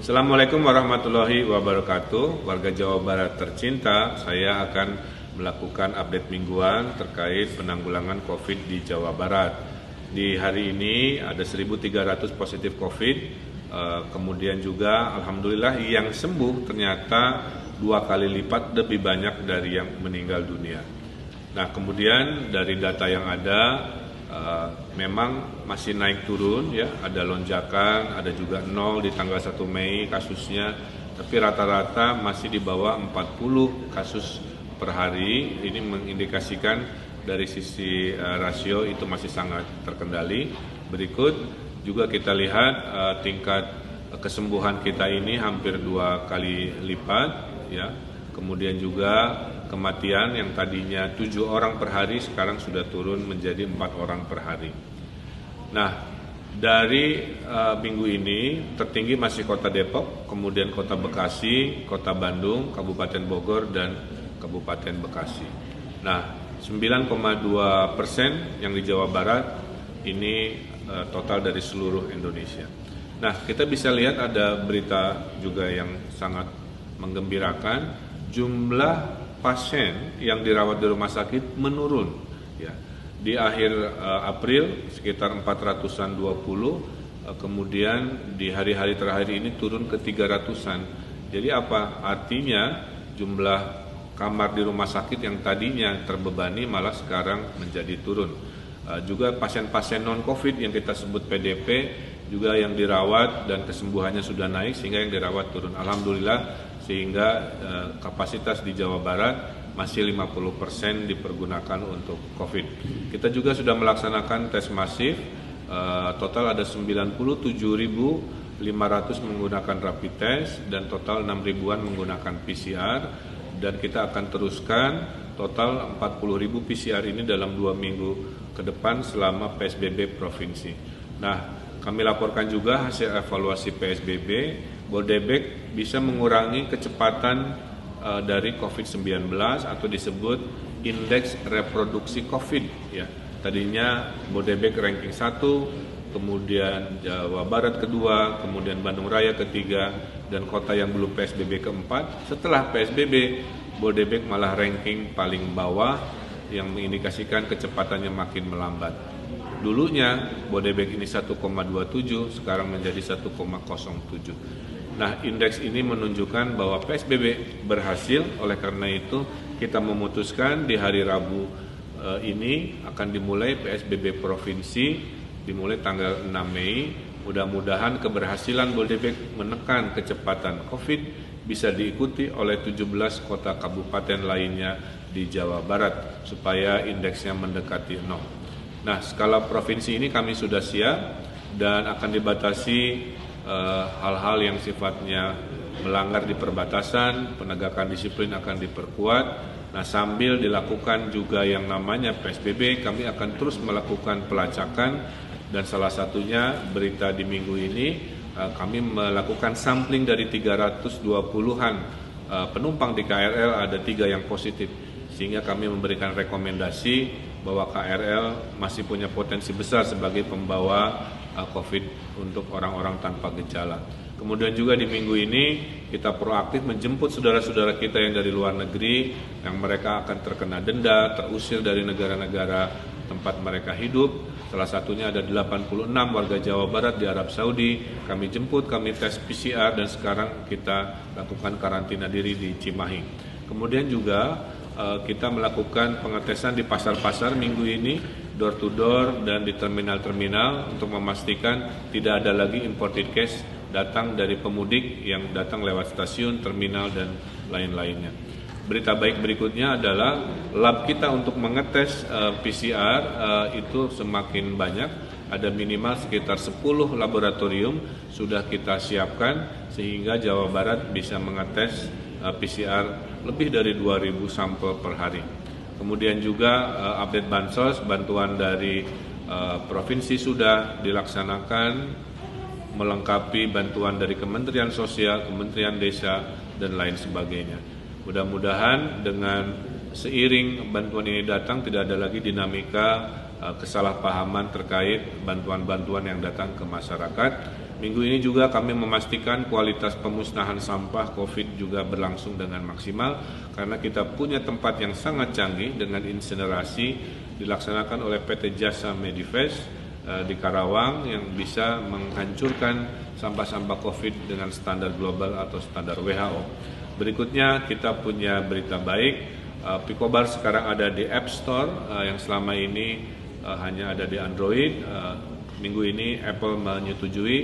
Assalamualaikum warahmatullahi wabarakatuh. Warga Jawa Barat tercinta, saya akan melakukan update mingguan terkait penanggulangan COVID di Jawa Barat. Di hari ini ada 1.300 positif COVID, kemudian juga alhamdulillah yang sembuh ternyata 2 kali lipat lebih banyak dari yang meninggal dunia. Nah, kemudian dari data yang ada, memang masih naik turun ya, ada lonjakan, ada juga nol di tanggal 1 Mei kasusnya, tapi rata-rata masih di bawah 40 kasus per hari. Ini mengindikasikan dari sisi rasio itu masih sangat terkendali. Berikut juga kita lihat tingkat kesembuhan kita ini hampir 2 kali lipat ya. Kemudian juga kematian yang tadinya 7 orang per hari sekarang sudah turun menjadi 4 orang per hari. Nah, dari minggu ini tertinggi masih Kota Depok, kemudian Kota Bekasi, Kota Bandung, Kabupaten Bogor, dan Kabupaten Bekasi. Nah, 9,2% yang di Jawa Barat ini total dari seluruh Indonesia. Nah, kita bisa lihat ada berita juga yang sangat menggembirakan. Jumlah pasien yang dirawat di rumah sakit menurun ya. Di akhir April sekitar 420, kemudian di hari-hari terakhir ini turun ke 300-an. Jadi apa? Artinya jumlah kamar di rumah sakit yang tadinya terbebani malah sekarang menjadi turun. Juga pasien-pasien non-COVID yang kita sebut PDP juga yang dirawat dan kesembuhannya sudah naik sehingga yang dirawat turun. Alhamdulillah, sehingga kapasitas di Jawa Barat masih 50% dipergunakan untuk COVID. Kita juga sudah melaksanakan tes masif, total ada 97.500 menggunakan rapid test dan total 6.000-an menggunakan PCR, dan kita akan teruskan total 40.000 PCR ini dalam 2 minggu ke depan selama PSBB provinsi. Nah, kami laporkan juga hasil evaluasi PSBB, Bodebek bisa mengurangi kecepatan dari COVID-19 atau disebut indeks reproduksi COVID ya. Tadinya Bodebek ranking 1, kemudian Jawa Barat kedua, kemudian Bandung Raya ketiga, dan kota yang belum PSBB keempat. Setelah PSBB, Bodebek malah ranking paling bawah yang mengindikasikan kecepatannya makin melambat. Dulunya Bodebek ini 1,27, sekarang menjadi 1,07. Nah, indeks ini menunjukkan bahwa PSBB berhasil. Oleh karena itu kita memutuskan di hari Rabu ini akan dimulai PSBB provinsi, dimulai tanggal 6 Mei. Mudah-mudahan keberhasilan Bodebek menekan kecepatan COVID bisa diikuti oleh 17 kota kabupaten lainnya di Jawa Barat supaya indeksnya mendekati 0. Nah, skala provinsi ini kami sudah siap dan akan dibatasi hal-hal yang sifatnya melanggar di perbatasan, penegakan disiplin akan diperkuat. Nah, sambil dilakukan juga yang namanya PSBB, kami akan terus melakukan pelacakan, dan salah satunya berita di minggu ini kami melakukan sampling dari 320-an penumpang di KRL, ada 3 yang positif, sehingga kami memberikan rekomendasi bahwa KRL masih punya potensi besar sebagai pembawa COVID untuk orang-orang tanpa gejala. Kemudian juga di minggu ini kita proaktif menjemput saudara-saudara kita yang dari luar negeri, yang mereka akan terkena denda, terusir dari negara-negara tempat mereka hidup. Salah satunya ada 86 warga Jawa Barat di Arab Saudi. Kami jemput, kami tes PCR, dan sekarang kita lakukan karantina diri di Cimahi. Kemudian juga kita melakukan pengetesan di pasar-pasar minggu ini, door to door dan di terminal-terminal, untuk memastikan tidak ada lagi imported case datang dari pemudik yang datang lewat stasiun, terminal, dan lain-lainnya. Berita baik berikutnya adalah lab kita untuk mengetes PCR itu semakin banyak, ada minimal sekitar 10 laboratorium sudah kita siapkan sehingga Jawa Barat bisa mengetes PCR lebih dari 2.000 sampel per hari. Kemudian juga update bansos, bantuan dari provinsi sudah dilaksanakan, melengkapi bantuan dari Kementerian Sosial, Kementerian Desa, dan lain sebagainya. Mudah-mudahan dengan seiring bantuan ini datang tidak ada lagi dinamika kesalahpahaman terkait bantuan-bantuan yang datang ke masyarakat. Minggu ini juga kami memastikan kualitas pemusnahan sampah COVID juga berlangsung dengan maksimal karena kita punya tempat yang sangat canggih dengan insinerasi dilaksanakan oleh PT Jasa Medifest di Karawang yang bisa menghancurkan sampah-sampah COVID dengan standar global atau standar WHO. Berikutnya kita punya berita baik, Picobar sekarang ada di App Store yang selama ini hanya ada di Android. Minggu ini Apple menyetujui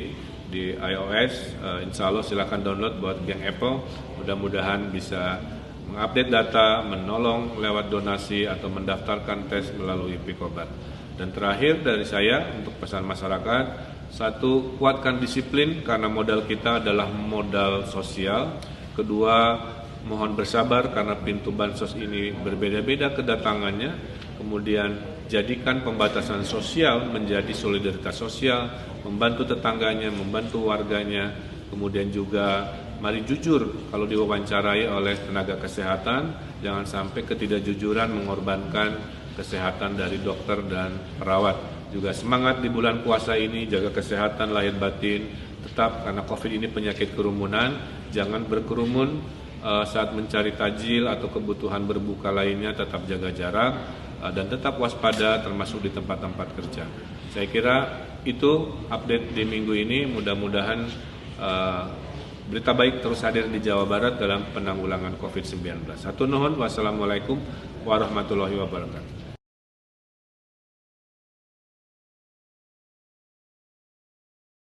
di iOS, insya Allah silakan download buat geng Apple. Mudah-mudahan bisa mengupdate data, menolong lewat donasi atau mendaftarkan tes melalui Picobar. Dan terakhir dari saya untuk pesan masyarakat, satu, kuatkan disiplin karena modal kita adalah modal sosial. Kedua, mohon bersabar karena pintu bansos ini berbeda-beda kedatangannya. Kemudian jadikan pembatasan sosial menjadi solidaritas sosial, membantu tetangganya, membantu warganya. Kemudian juga mari jujur kalau diwawancarai oleh tenaga kesehatan, jangan sampai ketidakjujuran mengorbankan kesehatan dari dokter dan perawat. Juga semangat di bulan puasa ini, jaga kesehatan lahir batin, tetap karena COVID ini penyakit kerumunan, jangan berkerumun saat mencari tajil atau kebutuhan berbuka lainnya, tetap jaga jarak dan tetap waspada termasuk di tempat-tempat kerja. Saya kira itu update di minggu ini, mudah-mudahan berita baik terus hadir di Jawa Barat dalam penanggulangan COVID-19. Hatur nuhun, wassalamualaikum warahmatullahi wabarakatuh.